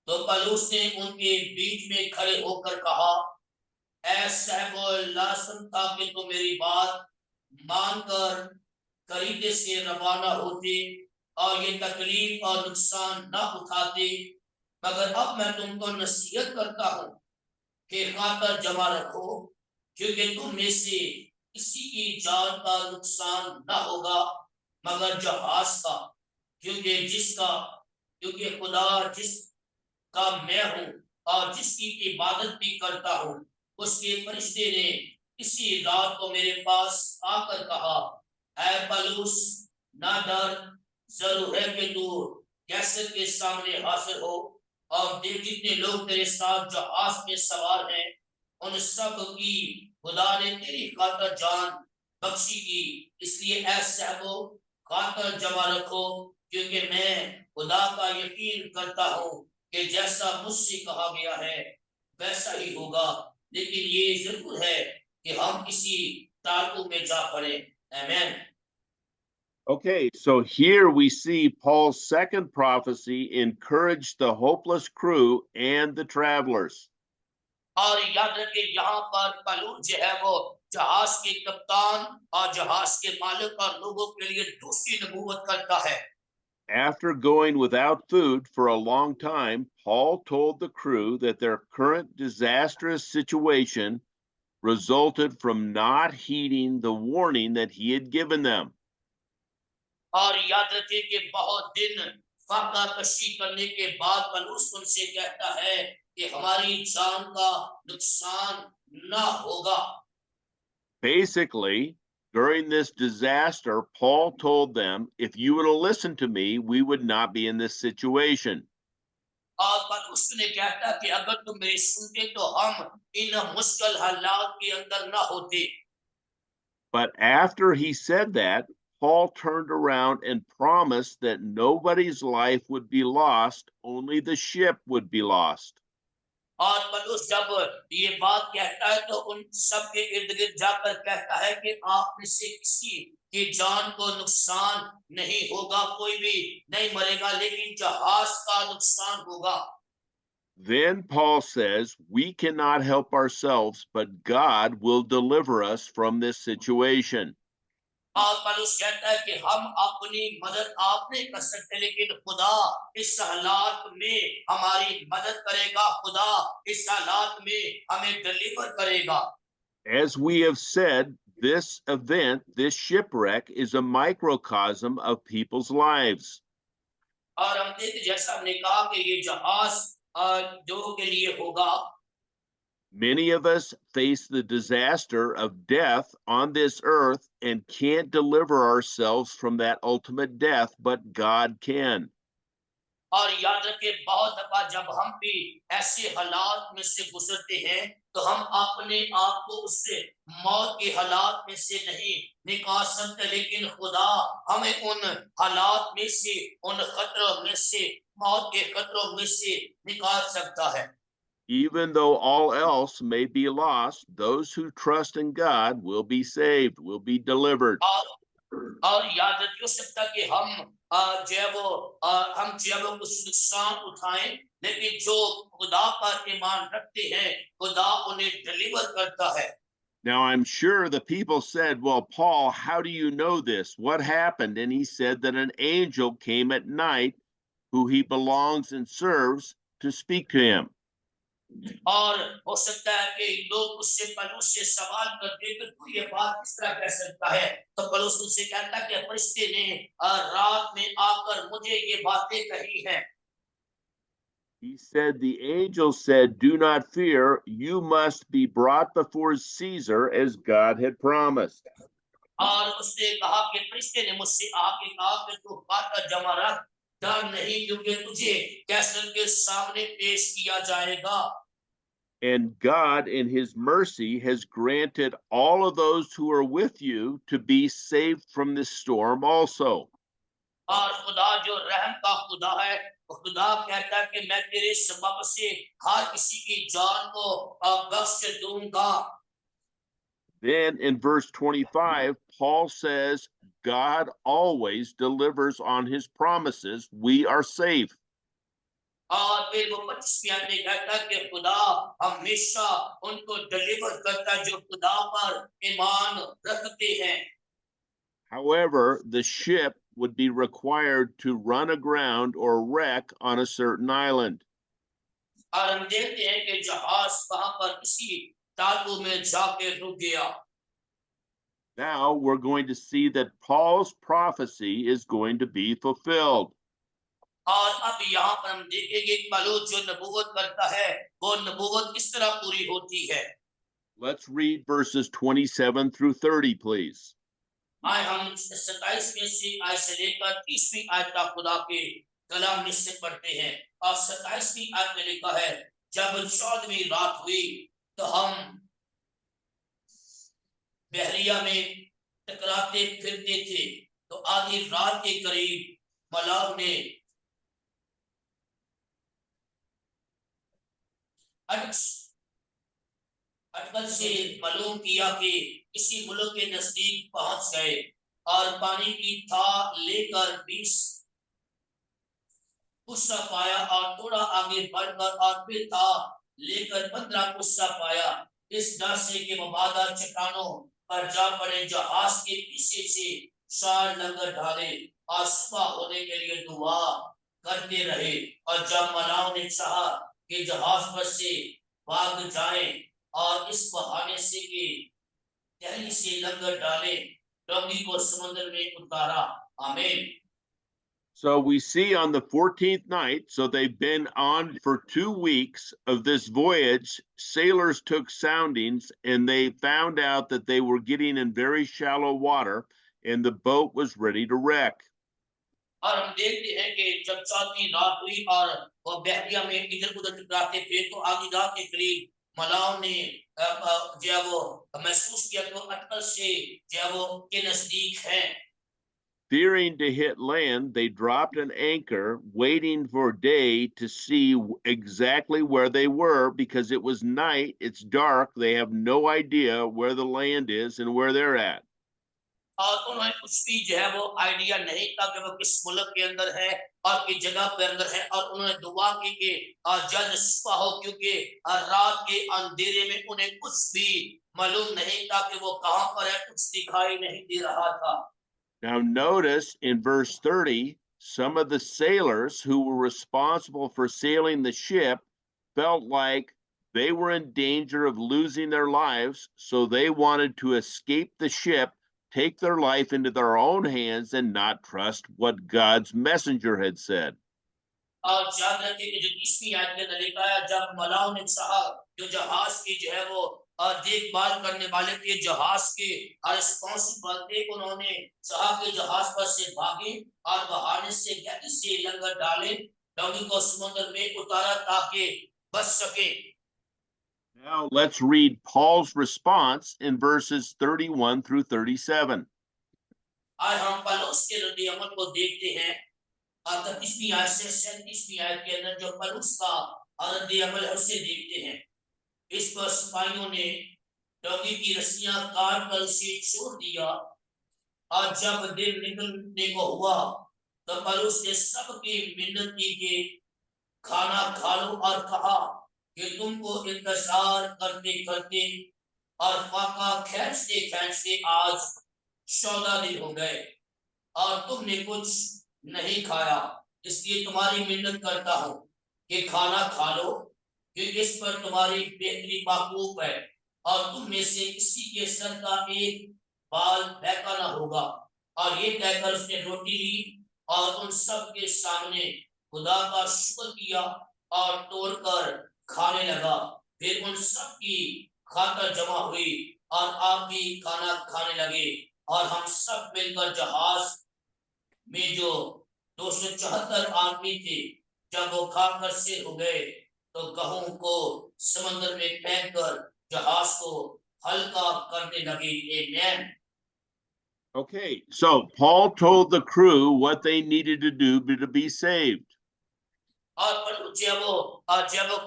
तो पौलुस ने उनके बीच में खड़े होकर कहा, ऐ साहबो लासन था कि तो मेरी बात मानकर करीते से रवाना होते और ये तकलीफ और नुकसान न उठाते, मगर अब मैं तुमको नसीहत करता हूँ कि खातर जमा रखो क्योंकि तुम में से किसी की जान का नुकसान न होगा मगर जहाज का, क्योंकि खुदा जिसका मैं हूँ और जिसकी इबादत भी करता हूँ उसके फरिश्ते ने इसी रात को मेरे पास आकर कहा, ऐ पौलुस ना डर, जरूर है कि तू कैसर के सामने हाजिर हो और देख जितने लोग तेरे साथ जहाज में सवार हैं उन सब की खुदा ने तेरी खातर जान बख्शी की, इसलिए ऐसा को खातर जमा रखो क्योंकि मैं खुदा का यकीन करता हूँ कि जैसा मुझसे कहा गया है वैसा ही होगा, लेकिन ये जरूर है कि हम किसी टापू में जा पड़े। आमीन। Okay, so here we see Paul's second prophecy encouraged the hopeless crew and the travelers. और याद रखिए यहाँ पर पौलुस जो है वो जहाज के कप्तान और जहाज के मालिक और लोगों के लिए दूसरी नबूवत करता है। After going without food for a long time, Paul told the crew that their current disastrous situation resulted from not heeding the warning that he had given them. और याद रखिए कि बहुत दिन फाका कशी करने के बाद पौलुस उनसे कहता है कि हमारी जान का नुकसान न होगा। Basically, during this disaster, Paul told them, if you would have listened to me, we would not be in this situation. और पतरस ने कहता कि अगर तुम मेरी सुनते तो हम इन मुश्किल हालात के अंदर ना होते। But after he said that, Paul turned around and promised that nobody's life would be lost, only the ship would be lost. और पतरस जब ये बात कहता है तो उन सब के इर्द गिर्द जाकर कहता है कि आप में से किसी की जान को नुकसान नहीं होगा, कोई भी नहीं मरेगा, लेकिन जहाज का नुकसान होगा। Then Paul says, we cannot help ourselves, but God will deliver us from this situation. और पौलुस कहता है कि हम अपनी मदद आप नहीं कर सकते, लेकिन खुदा इस हालात में हमारी मदद करेगा, खुदा इस हालात में हमें डिलीवर करेगा। As we have said, this event, this shipwreck, is a microcosm of people's lives. और हमने तो जैसा हमने कहा कि ये जहाज जो के लिए होगा। Many of us face the disaster of death on this earth and can't deliver ourselves from that ultimate death, but God can. और याद रखिए, बहुत दफा जब हम भी ऐसे हालात में से गुजरते हैं तो हम अपने आप को उससे मौत के हालात में से नहीं निकाल सकते, लेकिन खुदा हमें उन हालात में से, उन खतरों में से, मौत के खतरों में से निकाल सकता है। Even though all else may be lost, those who trust in God will be saved, will be delivered. और याद रखिए, हो सकता कि हम जो है वो हम जो है वो कुछ नुकसान उठाएं, लेकिन जो खुदा पर ईमान रखते हैं खुदा उन्हें डिलीवर करता है। Now, I'm sure the people said, well, Paul, how do you know this? What happened? And he said that an angel came at night who he belongs and serves to speak to him. और हो सकता है कि लोग उससे पौलुस से सवाल करते कि तू ये बात किस तरह कह सकता है, तो पौलुस उससे कहता कि फरिश्ते ने रात में आकर मुझे ये बातें कही हैं। He said, the angel said, do not fear, you must be brought before Caesar as God had promised. और उसने कहा कि फरिश्ते ने मुझसे आके कहा कि तू बात जमा रख, डर नहीं, क्योंकि तुझे कैसर के सामने पेश किया जाएगा। And God, in his mercy, has granted all of those who are with you to be saved from this storm also. और खुदा जो रहम का खुदा है, वो खुदा कहता है कि मैं तेरे सबब से हर किसी की जान को बख्श दूंगा। Then in verse 25, Paul says, God always delivers on his promises. We are safe. और फिर वो 25 में कहता है कि खुदा हमेशा उनको डिलीवर करता है जो खुदा पर ईमान रखते हैं। However, the ship would be required to run aground or wreck on a certain island. और हम देखते हैं कि जहाज वहां पर किसी टापू में जाके रुक गया। Now we're going to see that Paul's prophecy is going to be fulfilled. और अब यहाँ पर हम देखेंगे कि पौलुस जो नबूवत करता है वो नबूवत किस तरह पूरी होती है। Let's read verses 27 through 30, please. आए हम 27वें से आयत से लेकर 30वीं आयत का खुदा के कलाम में से पढ़ते हैं। और 27वीं आयत में लिखा है, जब 14वीं रात हुई तो हम बहरिया में टकराते फिरते थे, तो आधी रात के करीब मलाक ने अटकल से मालूम किया कि किसी मुल्क के नजदीक पहुंच गए, और पानी की था लेकर 20 कुस्सा पाया, और थोड़ा आगे बढ़कर और फिर था लेकर 15 कुस्सा पाया। इस डर से कि मबादा चट्टानों पर जा पड़े, जहाज के पीछे से सार लंगर ढाले और सुबह होने के लिए दुआ करते रहे। और जब मलाओं ने चाहा कि जहाज पर से भाग जाए और इस बहाने से कि गहरी से लंगर डाले, डोंगी को समुद्र में उतारा। आमीन। So we see on the 14th night, so they've been on for 2 weeks of this voyage. Sailors took soundings and they found out that they were getting in very shallow water and the boat was ready to wreck. और हम देखते हैं कि जब चौथी रात हुई और वो बहरिया में इधर उधर टकराते थे तो आधी रात के करीब मलाओं ने जो है वो महसूस किया कि वो अटकल से जो है वो के नजदीक है। Fearing to hit land, they dropped an anchor, waiting for day to see exactly where they were because it was night, it's dark, they have no idea where the land is and where they're at. और उन्हें कुछ भी जो है वो idea नहीं था कि वो किस मुल्क के अंदर है और किस जगह पे अंदर है, और उन्होंने दुआ की कि जल्द सुबह हो, क्योंकि रात के अंधेरे में उन्हें कुछ भी मालूम नहीं था कि वो कहाँ पर है, कुछ दिखाई नहीं दे रहा था। Now, notice in verse 30, some of the sailors who were responsible for sailing the ship felt like they were in danger of losing their lives, so they wanted to escape the ship, take their life into their own hands, and not trust what God's messenger had said. और याद रखिए कि जो 30वीं आयत के अंदर लिखा है, जब मलाह ने कहा, जो जहाज की जो है वो देखभाल करने वाले थे, जहाज के रिस्पॉन्सिबल थे, उन्होंने कहा कि जहाज पर से भागे और बहाने से गहरी से लंगर डाले, डोंगी को समुद्र में उतारा ताकि बच सके। Now, let's read Paul's response in verses 31 through 37. आज हम पौलुस के रद्द अमल को देखते हैं। 31वीं आयत से 37वीं आयत के अंदर जो पौलुस का रद्द अमल है उसे देखते हैं। इस पर सिपाहियों ने डोंगी की रस्सियां काट कर उसे छोड़ दिया, और जब दिन निकलने को हुआ तो पौलुस ने सबकी मिन्नत की कि खाना खा लो, और कहा कि तुमको इंतजार करते करते और फाका खींचते खींचते आज 14 दिन हो गए और तुमने कुछ नहीं खाया, इसलिए तुम्हारी मिन्नत करता हूं कि खाना खा लो, क्योंकि इस पर तुम्हारी बेहतरी माकूफ है और तुम में से किसी के सर का एक बाल बहका ना होगा। और ये कहकर उसने रोटी ली और उन सब के सामने खुदा का शुक्र किया और तोड़कर खाने लगा। फिर उन सब की खातर जमा हुई और आप भी खाना खाने लगे, और हम सब मिलकर जहाज में जो 274 आदमी थे, जब वो खाकर से हो गए तो गहूं को समुद्र में फेंक कर जहाज को हल्का करने लगे। आमेन। Okay, so Paul told the crew what they needed to do to be saved. और पर जब वो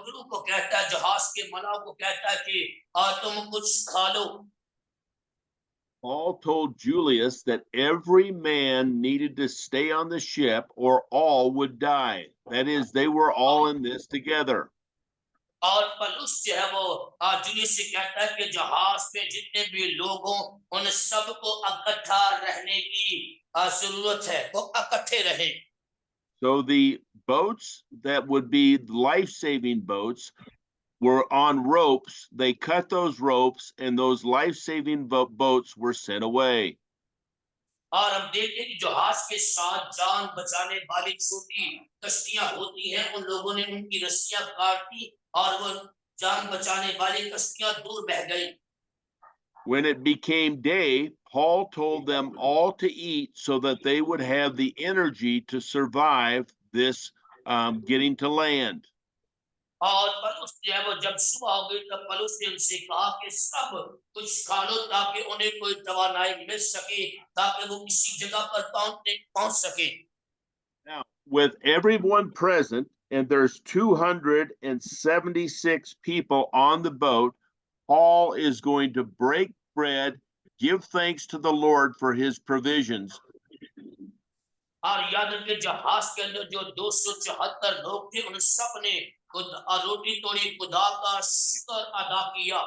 क्रू को कहता है, जहाज के मलाह को कहता है कि तुम कुछ खा लो। Paul told Julius that every man needed to stay on the ship or all would die. That is, they were all in this together. और पलूस जो है वो जूलियस से कहता है कि जहाज पे जितने भी लोग हों उन सबको इकट्ठा रहने की जरूरत है, वो इकट्ठे रहे। So the boats that would be life-saving boats were on ropes. They cut those ropes and those life-saving boats were sent away. और हम देखते हैं कि जहाज के साथ जान बचाने वाली छोटी कश्तियां होती हैं, उन लोगों ने उनकी रस्सियां काट दी और वो जान बचाने वाली कश्तियां दूर बह गई। When it became day, Paul told them all to eat so that they would have the energy to survive this getting to land. और पलूस जो है वो जब सुबह हो गई तब पलूस ने उनसे कहा कि सब कुछ खा लो ताकि उन्हें कोई तवानाई मिल सके, ताकि वो किसी जगह पर पहुंच सके। Now, with everyone present, and there's 276 people on the boat, Paul is going to break bread, give thanks to the Lord for his provisions. और याद रखिए जहाज के अंदर जो 274 लोग थे उन सब ने रोटी तोड़ी, खुदा का शुक्र अदा किया।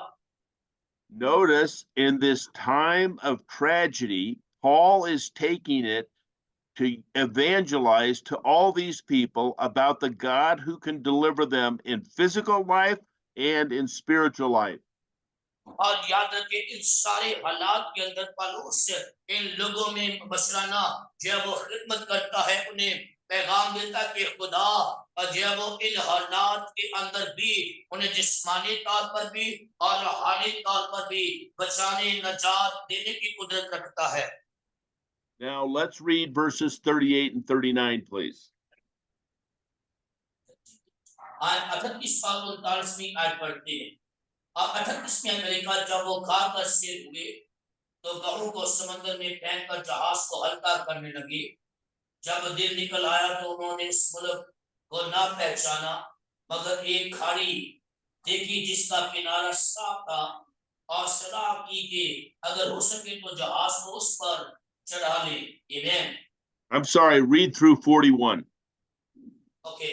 Notice in this time of tragedy, Paul is taking it to evangelize to all these people about the God who can deliver them in physical life and in spiritual life. और याद रखिए इन सारे हालात के अंदर पौलुस इन लोगों में बसराना जो वो खिदमत करता है, उन्हें पैगाम देता कि खुदा और जो वो इन हालात के अंदर भी उन्हें जिस्मानी तौर पर भी और रूहानी तौर पर भी बचाने, नजात देने की कुदरत रखता है। Now let's read verses 38 and 39, please. आज 38 और 39वीं आयत पढ़ते हैं। और 38वीं आयत करेगा, जब वो खाकर स्थिर हुए तो गहू को समंदर में फेंककर जहाज को हल्का करने लगे। जब दिन निकल आया तो उन्होंने उस मुल्क को ना पहचाना, मगर एक खाड़ी देखी जिसका किनारा साफ था, और सलाह की कि अगर हो सके तो जहाज को उस पर चढ़ा ले। आमेन। I'm sorry, read through 41. Okay,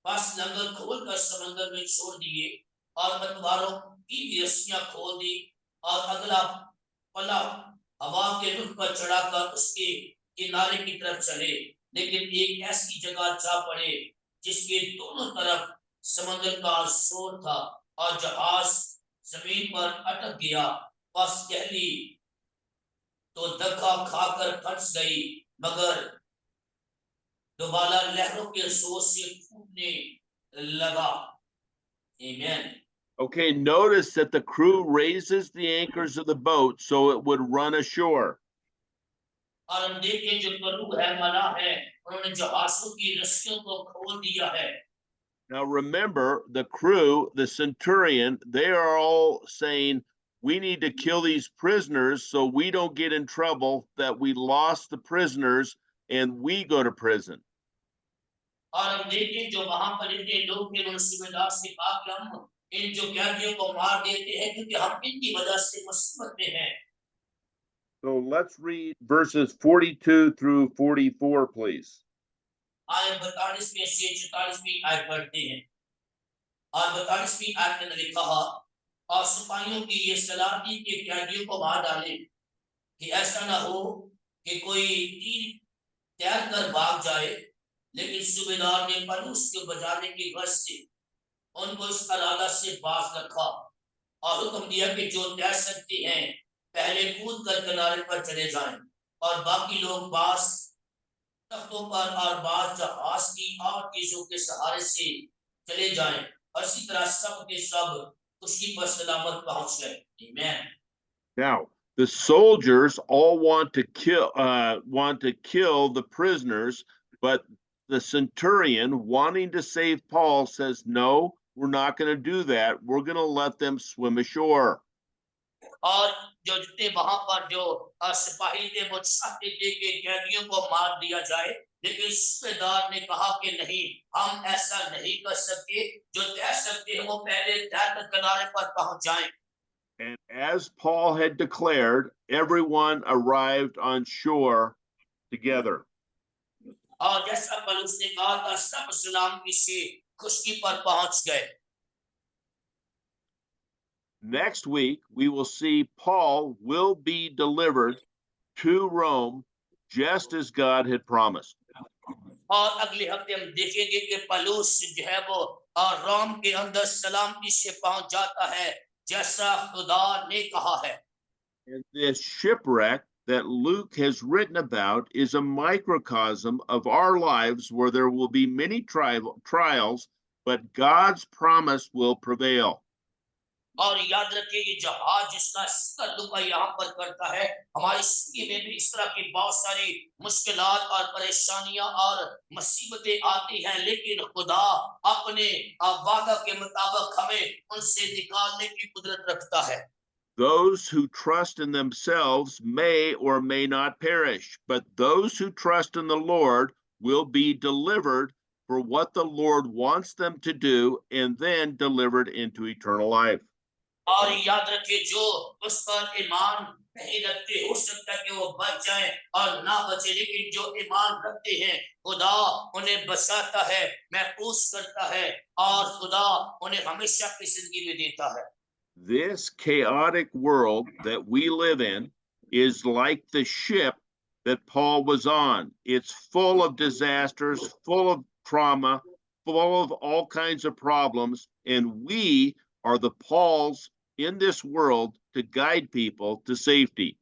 बस लंगर खोल कर समंदर में छोड़ दिए और मतवारों की भी रस्सियां खोल दी, और अगला पला हवा के रुख पर चढ़ाकर उसके किनारे की तरफ चले, लेकिन एक ऐसी जगह जा पड़े जिसके दोनों तरफ समंदर का शोर था, और जहाज जमीन पर अटक गया। बस कहली तो धक्का खाकर फंस गई, मगर दोबारा लहरों के शोर से फूटने लगा। आमेन। Okay, notice that the crew raises the anchors of the boat so it would run ashore. और हम देखें जो प्रभु है मना है, उन्होंने जहाजों की रस्सियों को खोल दिया है। Now remember, the crew, the centurion, they are all saying, we need to kill these prisoners so we don't get in trouble that we lost the prisoners and we go to prison. और हम देखें जो वहां पर इतने लोग थे, उन्होंने सूबेदार से कहा कि हम इन जो कैदियों को मार देते हैं, क्योंकि हम इनकी वजह से मुसीबत में हैं। So let's read verses 42 through 44, please. आए 42 से 44वीं आयत पढ़ते हैं। और 42वीं आयत में लिखा है, और सिपाहियों की ये सलाह थी कि कैदियों को मार डालें, कि ऐसा ना हो कि कोई तीर तैर कर भाग जाए। लेकिन सूबेदार ने पलूस को बजाने की वजह से उनको इस इरादा से बाज रखा, और हुक्म दिया कि जो तैर सकते हैं पहले कूद कर किनारे पर चले जाएं, और बाकी लोग बाज तख्तों पर और बाज जहाज की और चीजों के सहारे से चले जाएं, और इसी तरह सब के सब खुशी पर सलामत पहुंच गए। आमीन। Now, the soldiers all want to kill the prisoners, but the centurion, wanting to save Paul, says, "No, we're not going to do that. We're going to let them swim ashore." और जो जितने वहां पर जो सिपाही थे वो चाहते थे कि कैदियों को मार दिया जाए, लेकिन सूबेदार ने कहा कि नहीं, हम ऐसा नहीं कर सकते। जो तैर सकते हैं वो पहले तैर कर किनारे पर पहुंच जाएं। And as Paul had declared, everyone arrived on shore together. और जैसा पौलुस ने कहा था, सब सलामती से खुशी पर पहुंच गए। Next week, we will see Paul will be delivered to Rome just as God had promised. और अगले हफ्ते हम देखेंगे कि पौलुस जो है वो रोम के अंदर सलामती से पहुंच जाता है, जैसा खुदा ने कहा है। And this shipwreck that Luke has written about is a microcosm of our lives where there will be many trials, but God's promise will prevail. और याद रखिए ये जहाज जिसका लुका यहाँ पर करता है, हमारी जिंदगी में भी इस तरह की बहुत सारी मुश्किलात और परेशानियां और मुसीबतें आती हैं, लेकिन खुदा अपने वादा के मुताबिक हमें उनसे निकालने की कुदरत रखता है। Those who trust in themselves may or may not perish, but those who trust in the Lord will be delivered for what the Lord wants them to do and then delivered into eternal life. और याद रखिए जो उस पर ईमान नहीं रखते, हो सकता है कि वो बच जाए और ना बचे, लेकिन जो ईमान रखते हैं खुदा उन्हें बचाता है, महफूज करता है, और खुदा उन्हें हमेशा की जिंदगी में देता है। This chaotic world that we live in is like the ship that Paul was on. It's full of disasters, full of trauma, full of all kinds of problems, and we are the Pauls in this world to guide people to safety.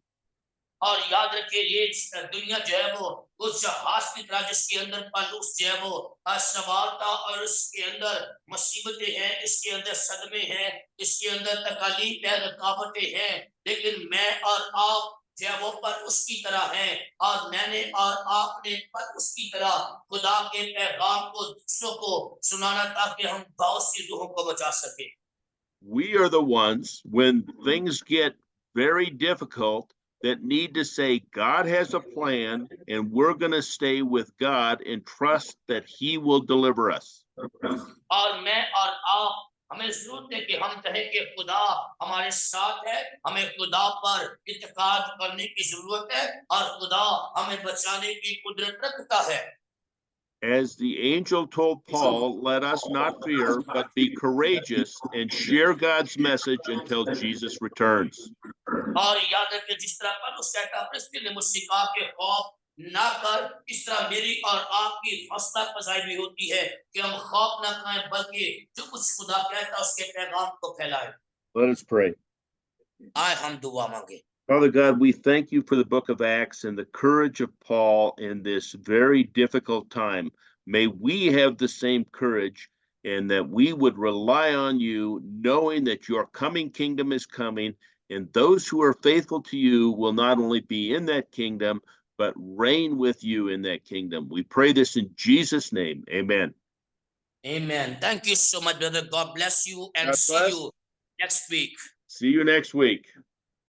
और याद रखिए ये दुनिया जो है वो उस जहाज की तरह जिसके अंदर पौलुस जो है वो सवार था, और उसके अंदर मुसीबतें हैं, इसके अंदर सदमे हैं, इसके अंदर तकलीफ है, रुकावटें हैं, लेकिन मैं और आप जब वो पर उसकी तरह हैं और मैंने और आपने पर उसकी तरह खुदा के पैगाम को दूसरों को सुनाना ताकि हम बहुत सी रूहों को बचा सके। We are the ones, when things get very difficult, that need to say, God has a plan, and we're going to stay with God and trust that He will deliver us. और मैं और आप हमें जरूरत है कि हम कहें कि खुदा हमारे साथ है, हमें खुदा पर इत्तेकाद करने की जरूरत है और खुदा हमें बचाने की कुदरत रखता है। As the angel told Paul, let us not fear, but be courageous and share God's message until Jesus returns. और याद रखें जिस तरह पौलुस कहता है ने मुझसे कहा कि खौफ ना कर, इस तरह मेरी और आपकी हौसला अफजाई भी होती है कि हम खौफ ना खाएं बल्कि जो कुछ खुदा कहता है उसके पैगाम को फैलाएं। Let us pray. आए हम दुआ मांगे। Father God, we thank you for the book of Acts and the courage of Paul in this very difficult time. May we have the same courage, and that we would rely on you, knowing that your coming kingdom is coming, and those who are faithful to you will not only be in that kingdom, but reign with you in that kingdom. We pray this in Jesus' name. Amen. Amen. Thank you so much, brother. God bless you and God see bless. you next week. See you next week.